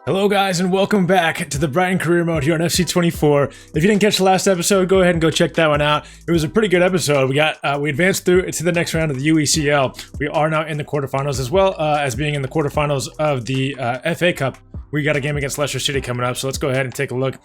Hello guys and welcome back to the Brighton career mode here on FC24. If you didn't catch the last episode, go ahead and go check that one out. It was a pretty good episode. We advanced through to the next round of the UECL. We are now in the quarterfinals as well as being in the quarterfinals of the FA Cup. We got a game against Leicester City coming up, so let's go ahead and take a look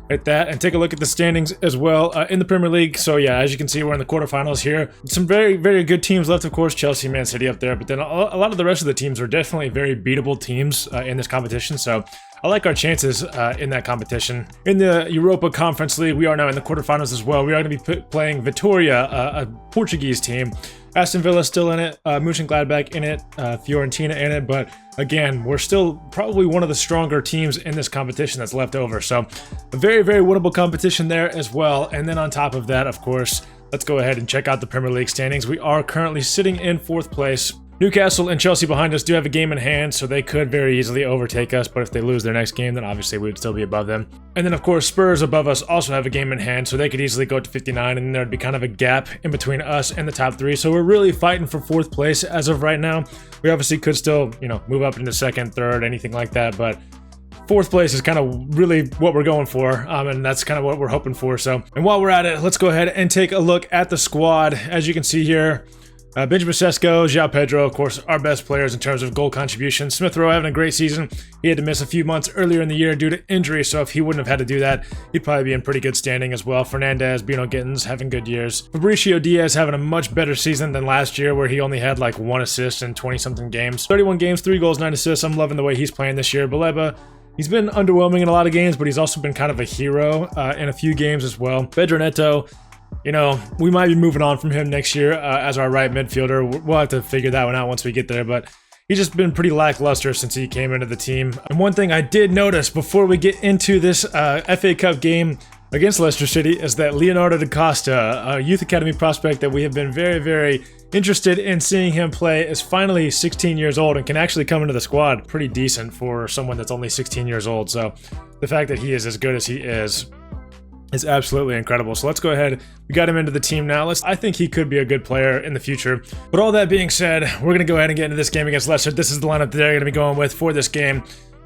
at that and take a look at the standings as well in the Premier League. So yeah, as you can see, we're in the quarterfinals here. Some very, very good teams left, of course, Chelsea, Man City up there, but then a lot of the rest of the teams are definitely very beatable teams in this competition, so I like our chances in that competition. In the Europa Conference League, we are now in the quarterfinals as well. We are going to be playing Vitória, a Portuguese team. Aston Villa still in it, Mönchengladbach in it, Fiorentina in it, but again, we're still probably one of the stronger teams in this competition that's left over. So a very, very winnable competition there as well. And then on top of that, of course, let's go ahead and check out the Premier League standings. We are currently sitting in 4th place. Newcastle and Chelsea behind us do have a game in hand, so they could very easily overtake us, but if they lose their next game, then obviously we would still be above them. And then, of course, Spurs above us also have a game in hand, so they could easily go to 59, and there'd be kind of a gap in between us and the top 3, so we're really fighting for 4th place as of right now. We obviously could still, move up into 2nd, 3rd, anything like that, but 4th place is kind of really what we're going for, and that's kind of what we're hoping for. So, and while we're at it, let's go ahead and take a look at the squad. As you can see here, Benjamin Sesko, João Pedro, of course, our best players in terms of goal contribution. Smith Rowe having a great season. He had to miss a few months earlier in the year due to injury, so if he wouldn't have had to do that, he'd probably be in pretty good standing as well. Fernandez, Bino Gittins having good years. Fabricio Diaz having a much better season than last year, where he only had like 1 assist in 20-something games. 31 games, 3 goals, 9 assists. I'm loving the way he's playing this year. Baleba, he's been underwhelming in a lot of games, but he's also been kind of a hero in a few games as well. Pedro Neto, we might be moving on from him next year as our right midfielder. We'll have to figure that one out once we get there, but he's just been pretty lackluster since he came into the team. And one thing I did notice before we get into this FA Cup game against Leicester City is that Leonardo da Costa, a youth academy prospect that we have been very, very interested in seeing him play, is finally 16 years old and can actually come into the squad. Pretty decent for someone that's only 16 years old. So the fact that he is as good as he is absolutely incredible. So let's go ahead. We got him into the team now. I think he could be a good player in the future. But all that being said, we're going to go ahead and get into this game against Leicester. This is the lineup that they're going to be going with for this game.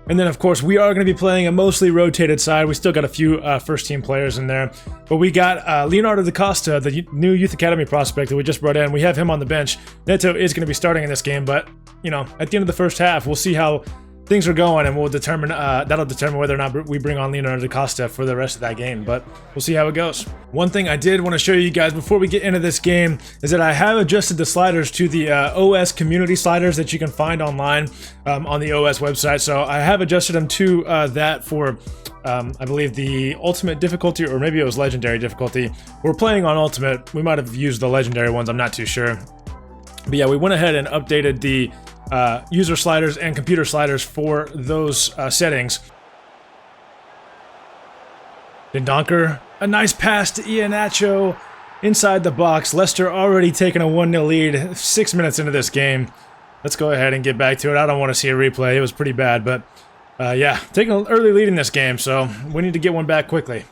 And then, of course, we are going to be playing a mostly rotated side. We still got a few first-team players in there. But we got Leonardo da Costa, the new Youth Academy prospect that we just brought in. We have him on the bench. Neto is going to be starting in this game. But, at the end of the first half, we'll see how things are going, and we'll determine that'll determine whether or not we bring on Leonardo da Costa for the rest of that game, but we'll see how it goes. One thing I did want to show you guys before we get into this game is that I have adjusted the sliders to the OS community sliders that you can find online on the OS website. So I have adjusted them to that for I believe the ultimate difficulty, or maybe it was legendary difficulty. We're playing on ultimate. We might have used the legendary ones, I'm not too sure. But yeah, we went ahead and updated the user sliders and computer sliders for those settings. Dendonker, a nice pass to Iheanacho inside the box. Leicester already taking a 1-0 lead 6 minutes into this game. Let's go ahead and get back to it. I don't want to see a replay. It was pretty bad, but yeah, taking an early lead in this game, so we need to get one back quickly.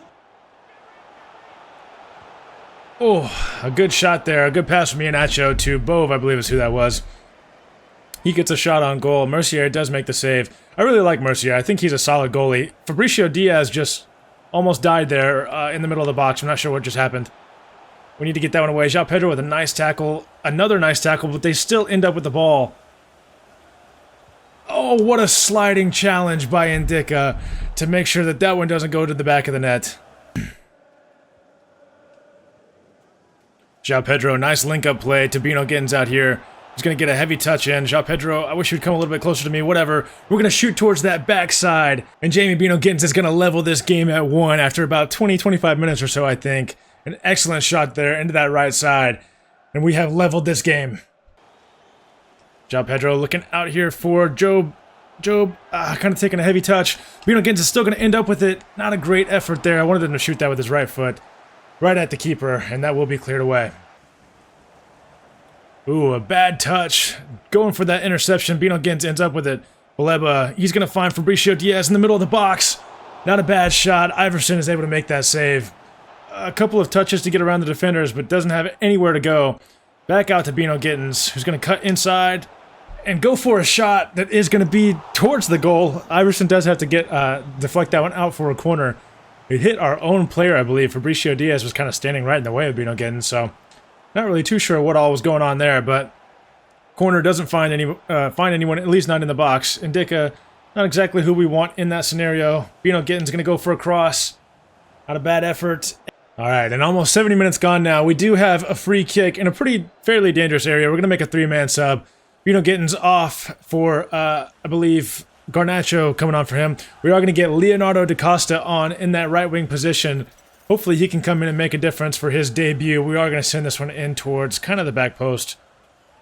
Oh, a good shot there. A good pass from Iheanacho to Bove, I believe is who that was. He gets a shot on goal. Mercier does make the save. I really like Mercier. I think he's a solid goalie. Fabricio Diaz just almost died there in the middle of the box. I'm not sure what just happened. We need to get that one away. João Pedro with a nice tackle. Another nice tackle, but they still end up with the ball. Oh, what a sliding challenge by Ndicka to make sure that that one doesn't go to the back of the net. João Pedro, nice link-up play. Bino Gittins out here. He's going to get a heavy touch in. João Pedro, I wish he would come a little bit closer to me. Whatever. We're going to shoot towards that backside. And Jamie Bino Gittins is going to level this game at 1 after about 20-25 minutes or so, I think. An excellent shot there into that right side. And we have leveled this game. João Pedro looking out here for Job. Kind of taking a heavy touch. Bino Gittins is still going to end up with it. Not a great effort there. I wanted him to shoot that with his right foot. Right at the keeper. And that will be cleared away. Ooh, a bad touch. Going for that interception. Bino Gittins ends up with it. Baleba, he's going to find Fabricio Diaz in the middle of the box. Not a bad shot. Iverson is able to make that save. A couple of touches to get around the defenders, but doesn't have anywhere to go. Back out to Bino Gittins, who's going to cut inside. and go for a shot that is going to be towards the goal. Iverson does have to get deflect that one out for a corner. It hit our own player, I believe. Fabricio Diaz was kind of standing right in the way of Bino Gittins, so not really too sure what all was going on there, but corner doesn't find anyone, at least not in the box. Indica, not exactly who we want in that scenario. Bino Gittins going to go for a cross. Not a bad effort. All right, and almost 70 minutes gone now. We do have a free kick in a fairly dangerous area. We're going to make a three-man sub. Bino Gittins off for, I believe, Garnacho coming on for him. We are going to get Leonardo da Costa on in that right wing position. Hopefully he can come in and make a difference for his debut. We are going to send this one in towards kind of the back post.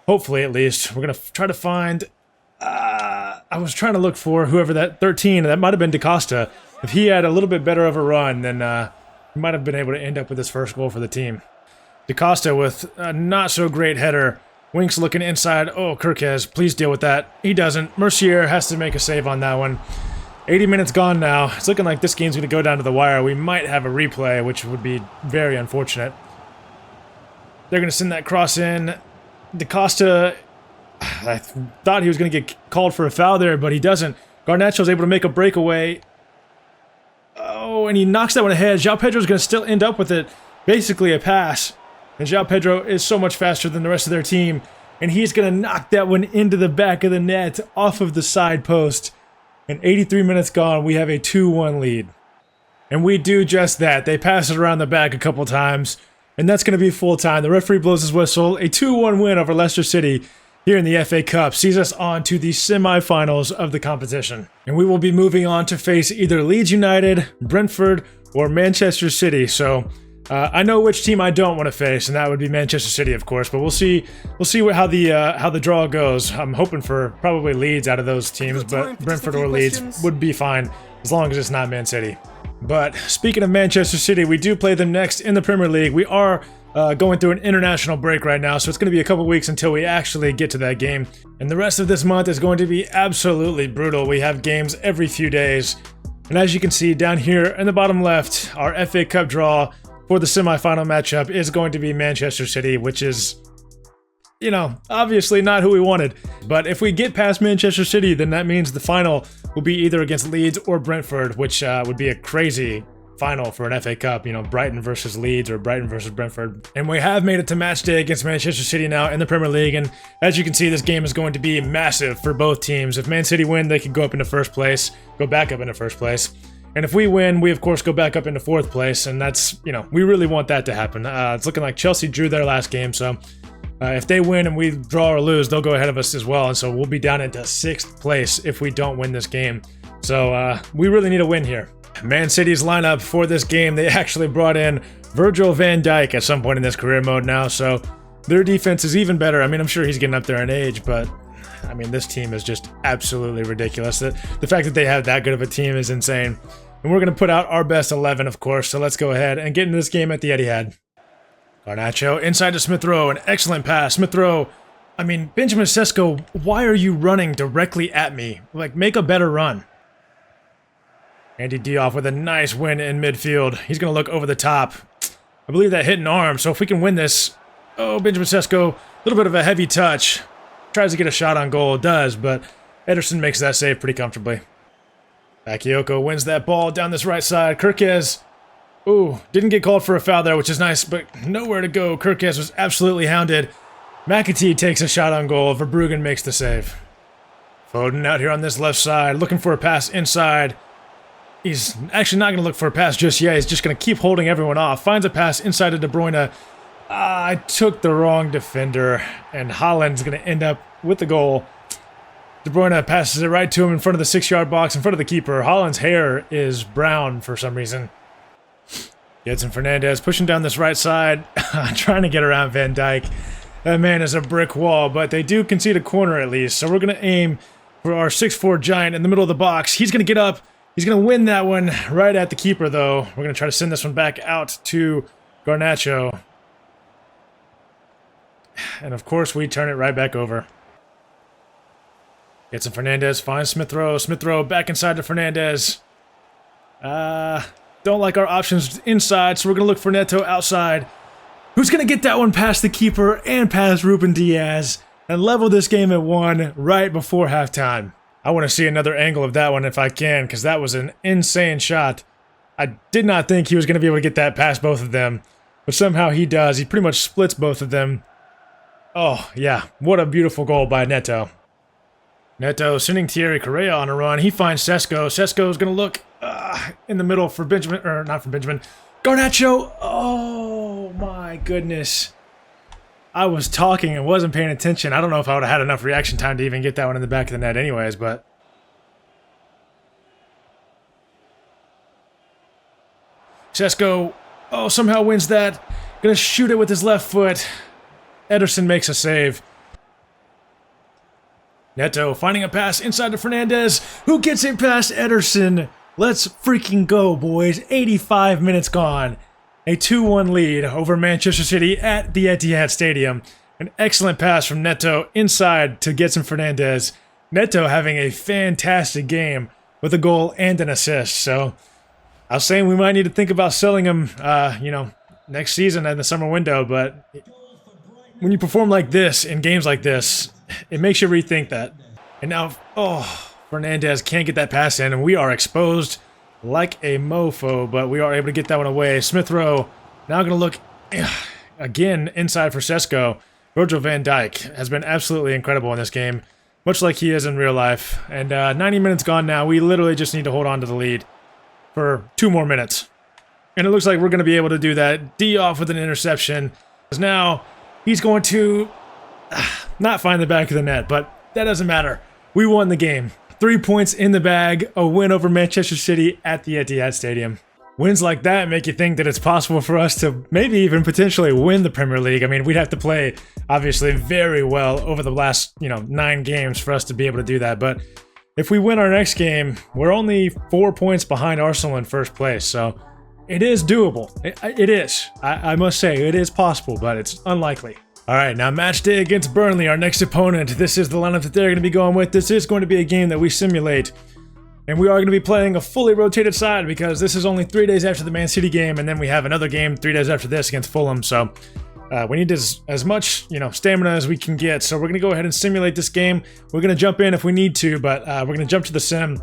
Hopefully, at least. We're going to try to find... I was trying to look for whoever that 13, that might have been da Costa. If he had a little bit better of a run, then he might have been able to end up with his first goal for the team. Da Costa with a not-so-great header. Winks looking inside. Oh, Kirkes, please deal with that. He doesn't. Mercier has to make a save on that one. 80 minutes gone now. It's looking like this game's going to go down to the wire. We might have a replay, which would be very unfortunate. They're going to send that cross in. Da Costa, I thought he was going to get called for a foul there, but he doesn't. Garnacho's able to make a breakaway. Oh, and he knocks that one ahead. João Pedro's going to still end up with it. Basically a pass. And João Pedro is so much faster than the rest of their team. And he's going to knock that one into the back of the net off of the side post. And 83 minutes gone, we have a 2-1 lead. And we do just that. They pass it around the back a couple times. And that's going to be full time. The referee blows his whistle. A 2-1 win over Leicester City here in the FA Cup sees us on to the semi-finals of the competition. And we will be moving on to face either Leeds United, Brentford, or Manchester City. So I know which team I don't want to face, and that would be Manchester City, of course. But we'll see how the draw goes. I'm hoping for probably Leeds out of those teams, but Brentford or Leeds would be fine as long as it's not Man City. But speaking of Manchester City, we do play them next in the Premier League. We are going through an international break right now, so it's going to be a couple weeks until we actually get to that game. And the rest of this month is going to be absolutely brutal. We have games every few days. And as you can see down here in the bottom left, our FA Cup draw for the semifinal matchup is going to be Manchester City, which is, obviously not who we wanted. But if we get past Manchester City, then that means the final will be either against Leeds or Brentford, which would be a crazy final for an FA Cup, Brighton versus Leeds or Brighton versus Brentford. And we have made it to match day against Manchester City now in the Premier League, and as you can see, this game is going to be massive for both teams. If Man City win, they could go back up into first place. And if we win, we of course go back up into fourth place, and that's, we really want that to happen. It's looking like Chelsea drew their last game, so if they win and we draw or lose, they'll go ahead of us as well, and so we'll be down into sixth place if we don't win this game. So we really need a win here. Man City's lineup for this game, they actually brought in Virgil van Dijk at some point in this career mode now, so their defense is even better. I mean, I'm sure he's getting up there in age, but I mean, this team is just absolutely ridiculous. The fact that they have that good of a team is insane. And we're going to put out our best 11, of course, so let's go ahead and get into this game at the Etihad. Garnacho inside to Smith Rowe, an excellent pass. Smith Rowe, I mean, Benjamin Sesko, why are you running directly at me? Like, make a better run. Andy Diouf with a nice win in midfield. He's going to look over the top. I believe that hit an arm, so if we can win this... Oh, Benjamin Sesko, a little bit of a heavy touch. Tries to get a shot on goal, does, but Ederson makes that save pretty comfortably. Bakayoko wins that ball down this right side. Kirkes, didn't get called for a foul there, which is nice, but nowhere to go. Kirkes was absolutely hounded. McAtee takes a shot on goal. Verbruggen makes the save. Foden out here on this left side, looking for a pass inside. He's actually not going to look for a pass just yet. He's just going to keep holding everyone off. Finds a pass inside to De Bruyne. I took the wrong defender, and Haaland's going to end up with the goal. De Bruyne passes it right to him in front of the 6-yard box, in front of the keeper. Haaland's hair is brown for some reason. Gedson Fernandez pushing down this right side, trying to get around Van Dijk. That man is a brick wall, but they do concede a corner at least, so we're going to aim for our 6'4 giant in the middle of the box. He's going to get up. He's going to win that one right at the keeper, though. We're going to try to send this one back out to Garnacho. And, of course, we turn it right back over. Gedson Fernandez finds Smith Rowe. Smith Rowe back inside to Fernandez. Don't like our options inside, so we're going to look for Neto outside. Who's going to get that one past the keeper and past Ruben Diaz? and level this game at 1 right before halftime. I want to see another angle of that one if I can, because that was an insane shot. I did not think he was going to be able to get that past both of them, but somehow he does. He pretty much splits both of them. Oh, yeah, what a beautiful goal by Neto. Neto sending Thierry Correa on a run. He finds Sesko. Sesko's going to look in the middle for Benjamin, or not for Benjamin, Garnacho. Oh, my goodness. I was talking and wasn't paying attention. I don't know if I would have had enough reaction time to even get that one in the back of the net anyways, but... Sesko, oh, somehow wins that. Gonna shoot it with his left foot. Ederson makes a save. Neto finding a pass inside to Fernandez, who gets it past Ederson. Let's freaking go, boys. 85 minutes gone. A 2-1 lead over Manchester City at the Etihad Stadium. An excellent pass from Neto inside to Gedson Fernandez. Neto having a fantastic game with a goal and an assist. So I was saying we might need to think about selling him, next season in the summer window. But when you perform like this in games like this, it makes you rethink that. And now, Fernandez can't get that pass in, and we are exposed like a mofo, but we are able to get that one away. Smith Rowe now going to look again inside for Sesko. Virgil van Dijk has been absolutely incredible in this game, much like he is in real life. And 90 minutes gone now. We literally just need to hold on to the lead for 2 more minutes. And it looks like we're going to be able to do that. D off with an interception. Because now he's going to not find the back of the net, but that doesn't matter. We won the game. 3 points in the bag, a win over Manchester City at the Etihad Stadium. Wins like that make you think that it's possible for us to maybe even potentially win the Premier League. I mean, we'd have to play, obviously, very well over the last, 9 games for us to be able to do that. But if we win our next game, we're only 4 points behind Arsenal in first place. So it is doable. It is. I must say, it is possible, but it's unlikely. All right, now match day against Burnley, our next opponent. This is the lineup that they're going to be going with. This is going to be a game that we simulate. And we are going to be playing a fully rotated side because this is only 3 days after the Man City game, and then we have another game 3 days after this against Fulham. So we need as much stamina as we can get. So we're going to go ahead and simulate this game. We're going to jump in if we need to, but we're going to jump to the sim.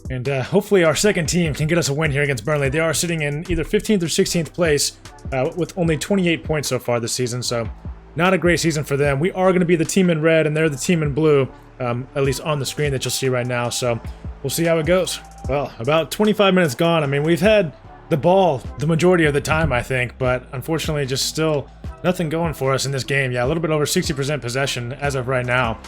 And hopefully our second team can get us a win here against Burnley. They are sitting in either 15th or 16th place with only 28 points so far this season. So not a great season for them. We are going to be the team in red, and they're the team in blue, at least on the screen that you'll see right now. So we'll see how it goes. Well, about 25 minutes gone. I mean, we've had the ball the majority of the time, I think, but unfortunately just still nothing going for us in this game. Yeah, a little bit over 60% possession as of right now,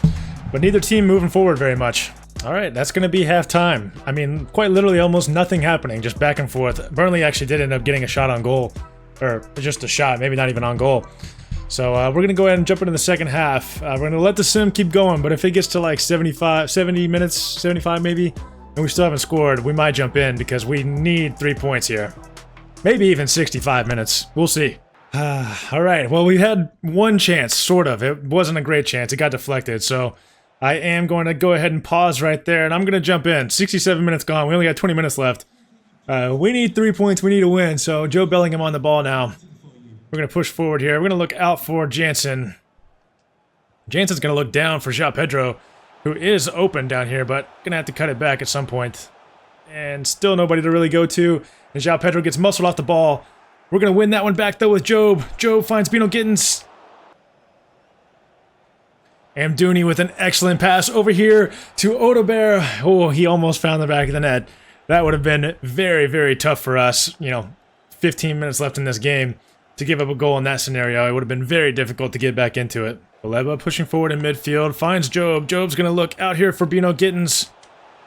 but neither team moving forward very much. All right, that's going to be halftime. I mean, quite literally almost nothing happening, just back and forth. Burnley actually did end up getting a shot on goal, or just a shot, maybe not even on goal. So we're going to go ahead and jump into the second half. We're going to let the sim keep going, but if it gets to like 70 minutes, 75 maybe, and we still haven't scored, we might jump in because we need 3 points here. Maybe even 65 minutes. We'll see. All right, well, we had one chance, sort of. It wasn't a great chance. It got deflected, so I am going to go ahead and pause right there, and I'm going to jump in. 67 minutes gone. We only got 20 minutes left. We need 3 points. We need a win, so Joe Bellingham on the ball now. We're going to push forward here. We're going to look out for Jansen. Jansen's going to look down for João Pedro, who is open down here, but going to have to cut it back at some point. And still nobody to really go to. And João Pedro gets muscled off the ball. We're going to win that one back, though, with Job. Job finds Bino Gittins. Amdouni with an excellent pass over here to Odobert. Oh, he almost found the back of the net. That would have been very, very tough for us. 15 minutes left in this game. To give up a goal in that scenario, it would have been very difficult to get back into it. Baleba pushing forward in midfield, finds Job. Job's going to look out here for Bino Gittins.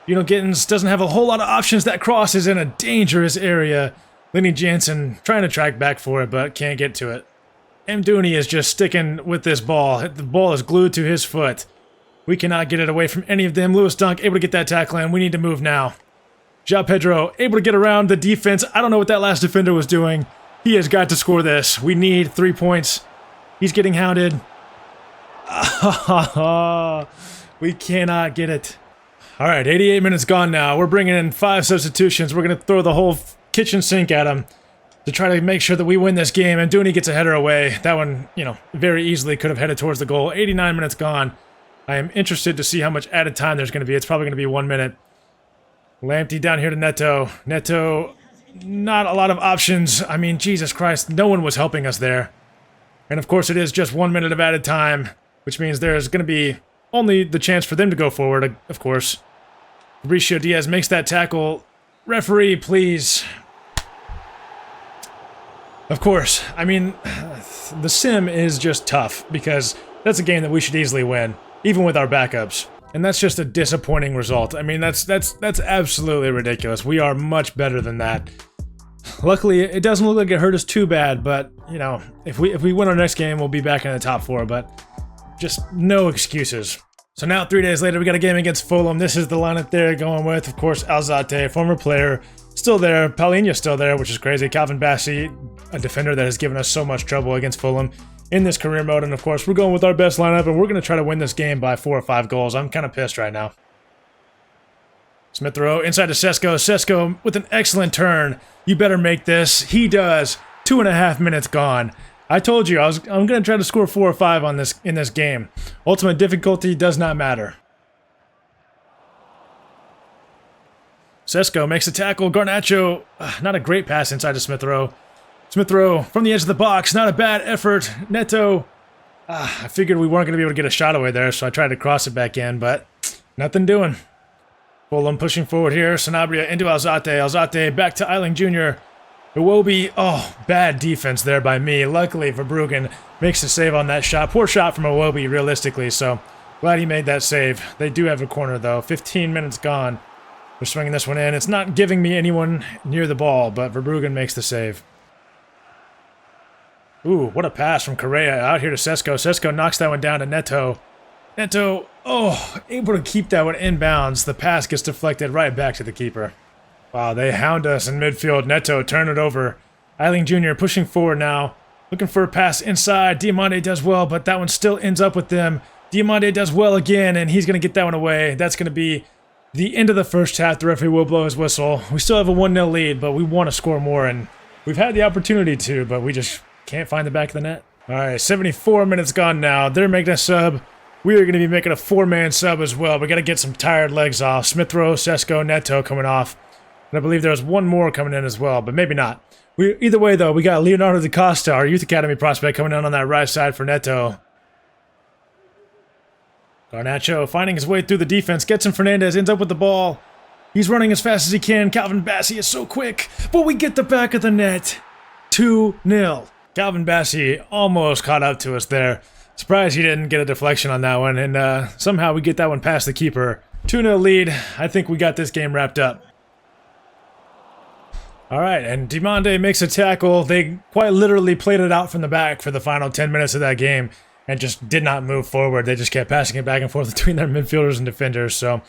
Bino Gittins doesn't have a whole lot of options. That cross is in a dangerous area. Lenny Jansen trying to track back for it, but can't get to it. Amdouni is just sticking with this ball. The ball is glued to his foot. We cannot get it away from any of them. Lewis Dunk able to get that tackle in. We need to move now. João Pedro able to get around the defense. I don't know what that last defender was doing. He has got to score this. We need 3 points. He's getting hounded. We cannot get it. All right, 88 minutes gone now. We're bringing in 5 substitutions. We're going to throw the whole kitchen sink at him. to try to make sure that we win this game, and Dooney gets a header away. That one, you know, very easily could have headed towards the goal. 89 minutes gone. I am interested to see how much added time there's going to be. It's probably going to be 1 minute. Lamptey down here to Neto. Neto, not a lot of options. I mean, Jesus Christ, no one was helping us there. And of course it is just 1 minute of added time, which means there's going to be only the chance for them to go forward, of course. Fabricio Diaz makes that tackle. Referee, please. Of course, I mean, the sim is just tough because that's a game that we should easily win, even with our backups. And that's just a disappointing result. I mean, that's absolutely ridiculous. We are much better than that. Luckily, it doesn't look like it hurt us too bad, but, you know, if we win our next game, we'll be back in the top 4, but just no excuses. So now, 3 days later, we got a game against Fulham. This is the lineup they're going with. Of course, Alzate, former player, still there. Paulinho's still there, which is crazy. Calvin Bassey, a defender that has given us so much trouble against Fulham in this career mode. And of course, we're going with our best lineup, and we're going to try to win this game by 4 or 5 goals. I'm kind of pissed right now. Smith Rowe inside to Sesko. Sesko with an excellent turn. You better make this. He does. 2.5 minutes gone. I told you I'm going to try to score 4 or 5 on this in this game. Ultimate difficulty does not matter. Sesko makes a tackle. Garnacho, not a great pass inside to Smith Rowe. Smith Rowe from the edge of the box. Not a bad effort. Neto. I figured we weren't going to be able to get a shot away there, so I tried to cross it back in, but nothing doing. Fulham pushing forward here. Sanabria into Alzate. Alzate back to Eiling Jr. Iwobi, oh, bad defense there by me. Luckily, Verbruggen makes a save on that shot. Poor shot from Iwobi, realistically, so glad he made that save. They do have a corner, though. 15 minutes gone. We're swinging this one in. It's not giving me anyone near the ball, but Verbruggen makes the save. Ooh, what a pass from Correa out here to Sesko. Sesko knocks that one down to Neto. Neto, oh, able to keep that one inbounds. The pass gets deflected right back to the keeper. Wow, they hound us in midfield. Neto, turn it over. Eiling Jr. pushing forward now. Looking for a pass inside. Diamande does well, but that one still ends up with them. Diamande does well again, and he's going to get that one away. That's going to be the end of the first half. The referee will blow his whistle. We still have a 1-0 lead, but we want to score more, and we've had the opportunity to, but we just can't find the back of the net. All right, 74 minutes gone now. They're making a sub. We are going to be making a 4-man sub as well. We got to get some tired legs off. Smith Rowe, Sesko, Neto coming off. And I believe there's one more coming in as well, but maybe not. Either way, though, we got Leonardo da Costa, our youth academy prospect, coming in on that right side for Neto. Garnacho finding his way through the defense. Getson Fernandez ends up with the ball. He's running as fast as he can. Calvin Bassey is so quick, but we get the back of the net. 2-0. Calvin Bassey almost caught up to us there. Surprised he didn't get a deflection on that one, and somehow we get that one past the keeper. 2-0 lead. I think we got this game wrapped up. All right, and Diamande makes a tackle. They quite literally played it out from the back for the final 10 minutes of that game and just did not move forward. They just kept passing it back and forth between their midfielders and defenders. So,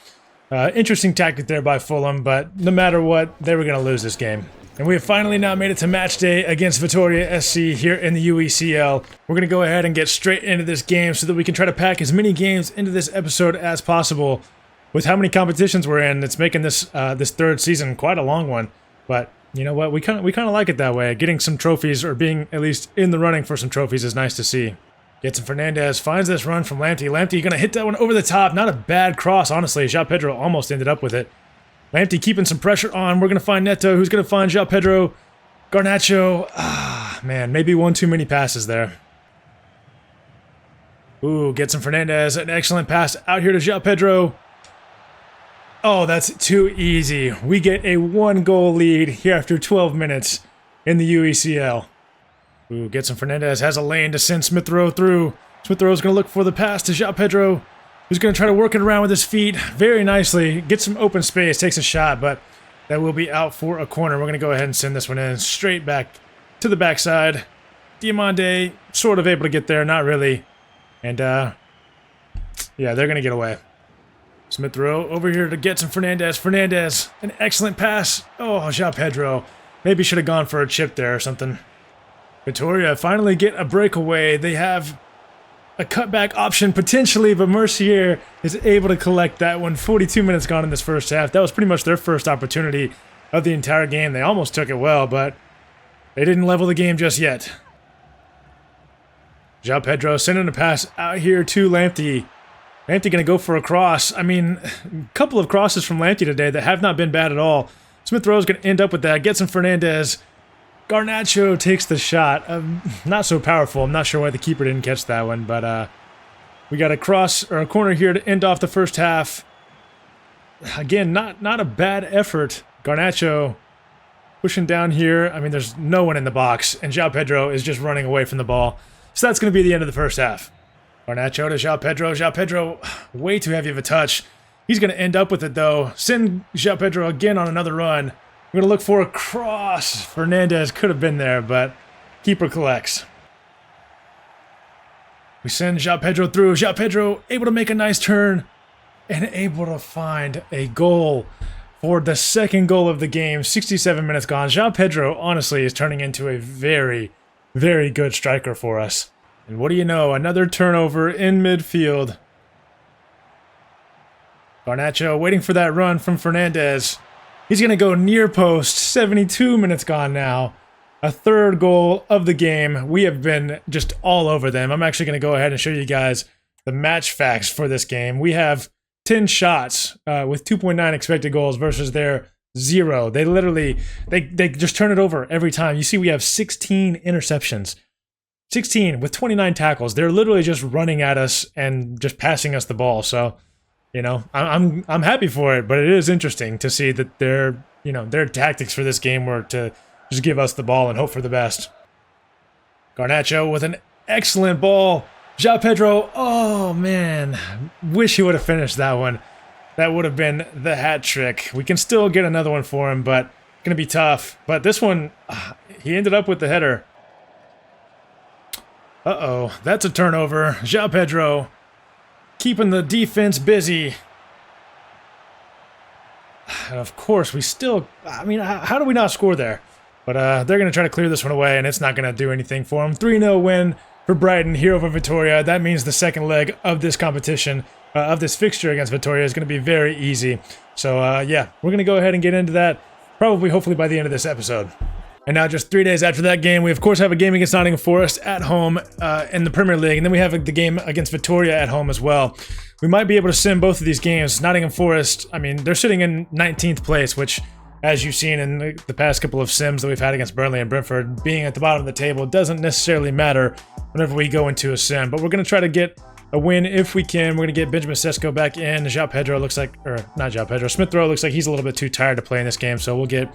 interesting tactic there by Fulham, but no matter what, they were going to lose this game. And we have finally now made it to match day against Vitoria SC here in the UECL. We're going to go ahead and get straight into this game so that we can try to pack as many games into this episode as possible. With how many competitions we're in, it's making this this third season quite a long one. But you know what? We kind of like it that way. Getting some trophies, or being at least in the running for some trophies, is nice to see. Getson Fernandez finds this run from Lamptey. Lamptey going to hit that one over the top. Not a bad cross, honestly. João Pedro almost ended up with it. Lamptey keeping some pressure on. We're going to find Neto, who's going to find João Pedro. Garnacho. Ah, man, maybe one too many passes there. Ooh, Getson Fernandez. An excellent pass out here to João Pedro. Oh, that's too easy. We get a 1-goal lead here after 12 minutes in the UECL. Ooh, Getson Fernandez has a lane to send Smith Rowe through. Smith Rowe's going to look for the pass to João Pedro, who's going to try to work it around with his feet very nicely. Gets some open space, takes a shot, but that will be out for a corner. We're going to go ahead and send this one in straight back to the backside. Diamande sort of able to get there, not really. And, yeah, they're going to get away. Smith Rowe over here to Getson Fernandez. Fernandez, an excellent pass. Oh, João Pedro. Maybe should have gone for a chip there or something. Vitoria finally get a breakaway. They have a cutback option potentially, but Mercier is able to collect that one. 42 minutes gone in this first half. That was pretty much their first opportunity of the entire game. They almost took it well, but They didn't level the game just yet. João Pedro sending a pass out here to Lamptey. Lamptey going to go for a cross. I mean, a couple of crosses from Lamptey today that have not been bad at all. Smith Rowe's going to end up with that. Gets him Fernandez. Garnacho takes the shot. Not so powerful. I'm not sure why the keeper didn't catch that one, but we got a cross or a corner here to end off the first half. Again, not a bad effort. Garnacho pushing down here. I mean, there's no one in the box, and João Pedro is just running away from the ball. So that's going to be the end of the first half. Garnacho to João Pedro. João Pedro, way too heavy of a touch. He's going to end up with it, though. Send João Pedro again on another run. We're going to look for a cross. Fernandez could have been there, but keeper collects. We send João Pedro through. João Pedro able to make a nice turn and able to find a goal for the second goal of the game. 67 minutes gone. João Pedro, honestly, is turning into a very, very good striker for us. And what do you know? Another turnover in midfield. Garnacho waiting for that run from Fernandez. He's going to go near post. 72 minutes gone now. A third goal of the game. We have been just all over them. I'm actually going to go ahead and show you guys the match facts for this game. We have 10 shots with 2.9 expected goals versus their 0. They literally, they just turn it over every time. You see we have 16 interceptions. 16 with 29 tackles. They're literally just running at us and just passing us the ball. So, you know, I'm happy for it, but it is interesting to see that their tactics for this game were to just give us the ball and hope for the best. Garnacho with an excellent ball. João Pedro, oh man, wish he would have finished that one. That would have been the hat trick. We can still get another one for him, but it's going to be tough. But this one, he ended up with the header. Uh-oh, that's a turnover. João Pedro keeping the defense busy. And of course, we still, I mean, how do we not score there? But they're going to try to clear this one away, and it's not going to do anything for them. 3-0 win for Brighton here over Vitoria. That means the second leg of this competition, of this fixture against Vitoria, is going to be very easy. So, yeah, we're going to go ahead and get into that, probably, hopefully, by the end of this episode. And now, just 3 days after that game, we, of course, have a game against Nottingham Forest at home in the Premier League, and then we have the game against Vitoria at home as well. We might be able to sim both of these games. Nottingham Forest, I mean, they're sitting in 19th place, which, as you've seen in the past couple of sims that we've had against Burnley and Brentford, being at the bottom of the table doesn't necessarily matter whenever we go into a sim. But we're going to try to get a win if we can. We're going to get Benjamin Sesko back in. João Pedro looks like, or not João Pedro, Smith Rowe looks like he's a little bit too tired to play in this game. So we'll get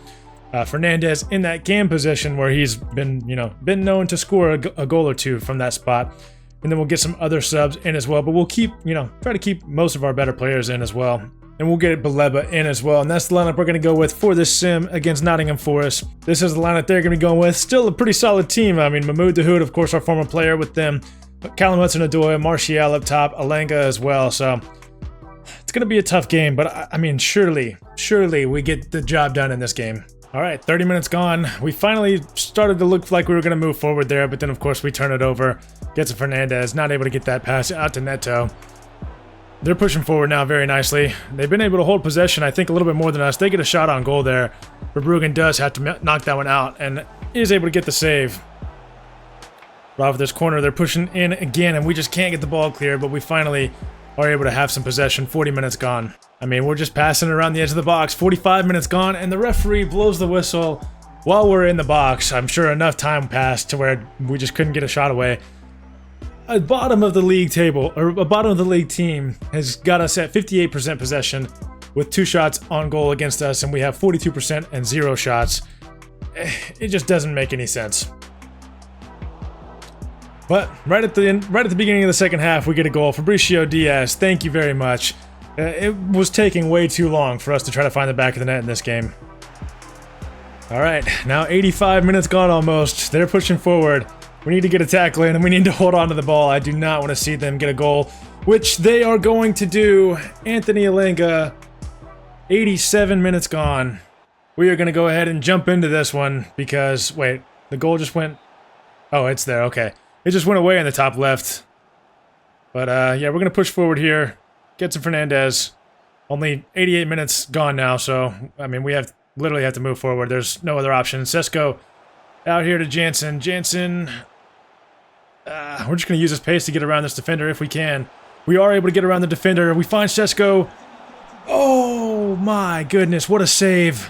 Fernandez in that cam position where he's been known to score a goal or two from that spot. And then we'll get some other subs in as well. But we'll keep, try to keep most of our better players in as well. And we'll get Baleba in as well. And that's the lineup we're going to go with for this sim against Nottingham Forest. This is the lineup they're going to be going with. Still a pretty solid team. I mean, Mahmoud Dahoud, of course, our former player with them. Callum Hudson-Odoi, Martial up top, Alenga as well. So it's going to be a tough game. But, I mean, surely we get the job done in this game. All right, 30 minutes gone. We finally started to look like we were going to move forward there. But then, of course, we turn it over. Gets to Fernandez. Not able to get that pass out to Neto. They're pushing forward now very nicely. They've been able to hold possession, I think, a little bit more than us. They get a shot on goal there. Verbruggen does have to knock that one out and is able to get the save. Off this corner, they're pushing in again, and we just can't get the ball clear, but we finally are able to have some possession. 40 minutes gone. I mean, we're just passing around the edge of the box. 45 minutes gone, and the referee blows the whistle while we're in the box. I'm sure enough time passed to where we just couldn't get a shot away. A bottom of the league table, or a bottom of the league team, has got us at 58% possession with 2 shots on goal against us, and we have 42% and 0 shots. It just doesn't make any sense. But right at the beginning of the second half, we get a goal. Fabricio Diaz, thank you very much. It was taking way too long for us to try to find the back of the net in this game. All right, now 85 minutes gone almost. They're pushing forward. We need to get a tackle in, and we need to hold on to the ball. I do not want to see them get a goal, which they are going to do. Anthony Alenga, 87 minutes gone. We are going to go ahead and jump into this one because, wait, the goal just went... Oh, it's there, okay. It just went away in the top left. But, yeah, we're going to push forward here. Get some Fernandez. Only 88 minutes gone now, so, I mean, we literally have to move forward. There's no other option. Sesko Out here to Jansen. Jansen. We're just going to use this pace to get around this defender if we can. We are able to get around the defender. We find Sesko. Oh my goodness, what a save.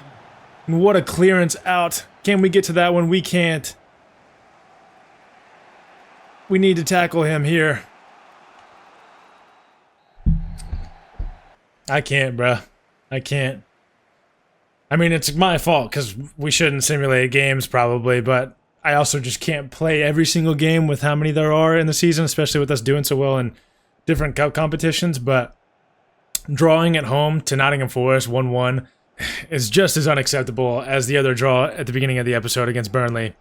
And what a clearance out. Can we get to that one? We can't. We need to tackle him here. I can't, bruh. I can't. I mean, it's my fault because we shouldn't simulate games probably, but I also just can't play every single game with how many there are in the season, especially with us doing so well in different cup competitions. But drawing at home to Nottingham Forest 1-1 is just as unacceptable as the other draw at the beginning of the episode against Burnley.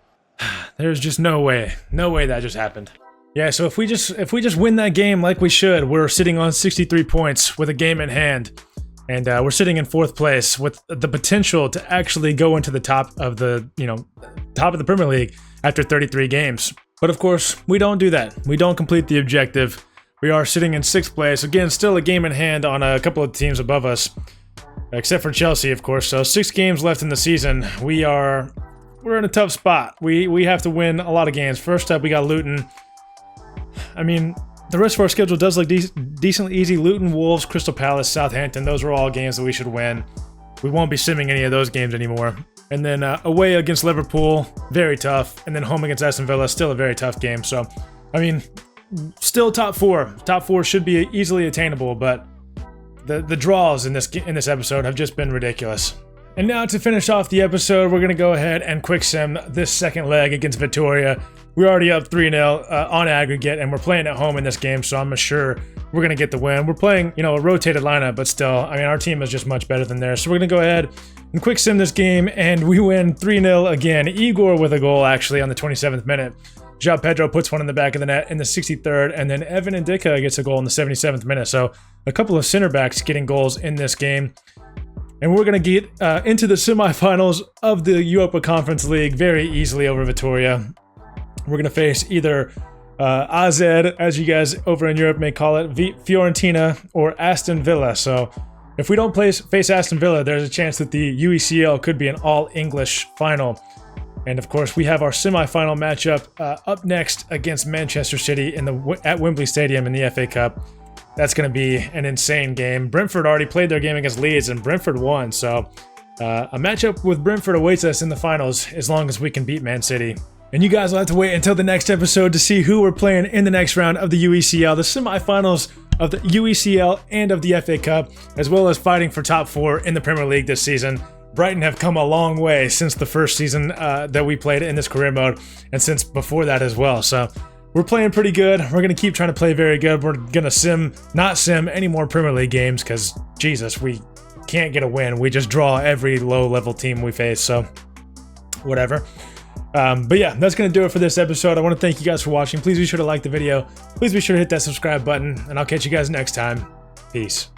There's just no way that just happened. Yeah, so if we just win that game like we should, we're sitting on 63 points with a game in hand. And we're sitting in 4th place with the potential to actually go into the top of the Premier League after 33 games. But of course, we don't do that. We don't complete the objective. We are sitting in 6th place. Again, still a game in hand on a couple of teams above us, except for Chelsea, of course. So 6 games left in the season. We're in a tough spot. We have to win a lot of games. First up, we got Luton. I mean, the rest of our schedule does look decently easy. Luton, Wolves, Crystal Palace, Southampton. Those are all games that we should win. We won't be simming any of those games anymore. And then away against Liverpool, very tough. And then home against Aston Villa, still a very tough game. So, I mean, still top 4. Top 4 should be easily attainable, but the draws in this episode have just been ridiculous. And now to finish off the episode, we're going to go ahead and quick sim this second leg against Victoria. We're already up 3-0 on aggregate, and we're playing at home in this game, so I'm sure we're going to get the win. We're playing, a rotated lineup, but still, I mean, our team is just much better than theirs. So we're going to go ahead and quick sim this game, and we win 3-0 again. Igor with a goal, actually, on the 27th minute. João Pedro puts one in the back of the net in the 63rd, and then Evan Ndicka gets a goal in the 77th minute. So a couple of center backs getting goals in this game. And we're going to get into the semifinals of the Europa Conference League very easily over Victoria. We're going to face either AZ, as you guys over in Europe may call it, Fiorentina, or Aston Villa. So if we don't face Aston Villa, there's a chance that the UECL could be an all-English final. And of course, we have our semifinal matchup up next against Manchester City at Wembley Stadium in the FA Cup. That's going to be an insane game. Brentford already played their game against Leeds, and Brentford won. So a matchup with Brentford awaits us in the finals as long as we can beat Man City. And you guys will have to wait until the next episode to see who we're playing in the next round of the UECL, the semifinals of the UECL and of the FA Cup, as well as fighting for top 4 in the Premier League this season. Brighton have come a long way since the first season that we played in this career mode, and since before that as well. So we're playing pretty good. We're going to keep trying to play very good. We're going to not sim any more Premier League games because, Jesus, we can't get a win. We just draw every low-level team we face, so whatever. But yeah, that's going to do it for this episode. I want to thank you guys for watching. Please be sure to like the video. Please be sure to hit that subscribe button, and I'll catch you guys next time. Peace.